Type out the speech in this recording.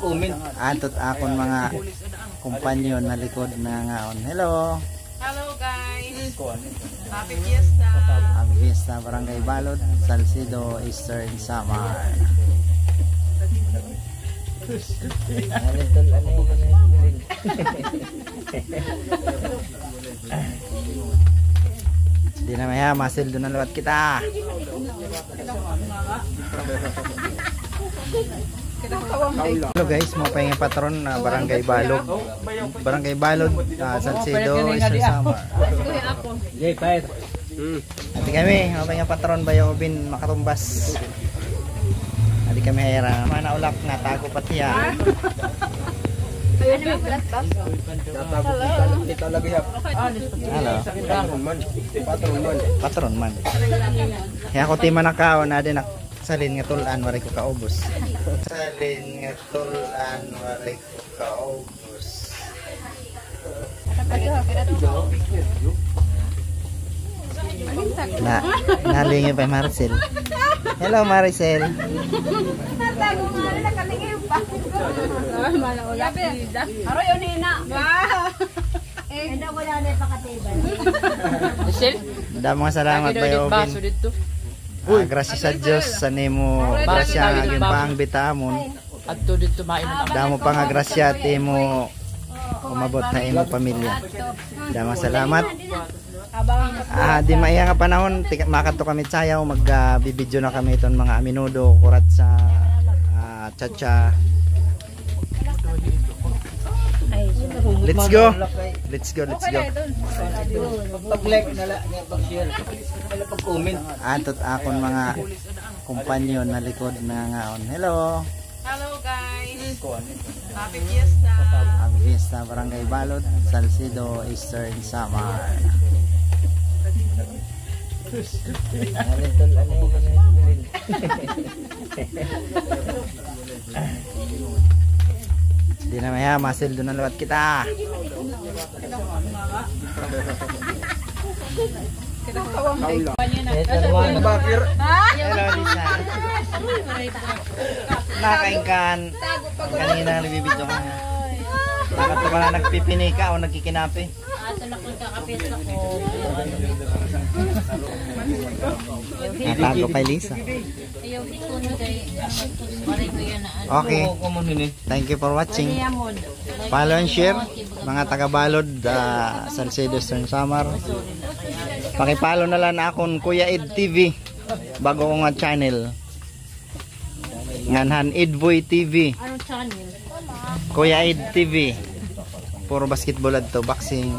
Atot akon mga kumpanyon na likod na ngaon. Hello. Hello guys. Happy Fiesta. Happy Fiesta, Barangay Balod, Salcedo, Eastern Samar. Di na maya, masil doon na lewat kita. Hello guys, mau pengen patron na Barangay Balod. Barangay Balod, Salcedo, Eastern Samar. Ati kami, mau pengen patron bayo bin makatumbas. Ati kami hera, mana ulap nga tago pati ya. Halo. Patron man. Ya ako tima nakaon na din salin nga tulan wari ko kaubos. Salin nga tulan wari ko kaubos. Nalingi pa Marcel. Hello Marcel. Natago nga na nakalingi pa. Aroy yun hina. Eh, daw wala na pakatibay. Damo salamat bayo bin. Gracias sa Diyos sa nimo grasya aging paangbitamon. Adto dito mainom. Damo pa nga grasya timo umabot na imo pamilya. Damo salamat. Di maya nga panahon makato kami sayaw magbibideo na kami iton mga aminudo kurat sa chacha. Let's go. Let's go. Pag-like na lang, pag-share, pag-comment. Atot akon mga kumpanyon na likod na ngaon. Hello. Hello guys. Happy Fiesta. Happy Fiesta, Barangay Balod, Salcedo, Eastern Samar. Di na maya, masil doon na lewat kita. Hello Lisa. Nakaingkan. Kanina nagbibidyo ka. Nakato ka na nagpipinika o nagkikinapi. Natago kay Lisa. Okay. Thank you for watching. Follow and share mga taga-Balod, Salcedo, Eastern Samar. Paki-follow na lang akong Kuya Ed TV. Bago ko nga channel. Nganhan Edboy TV. Anong channel? Kuya Ed TV. Puro basketball at to, boxing.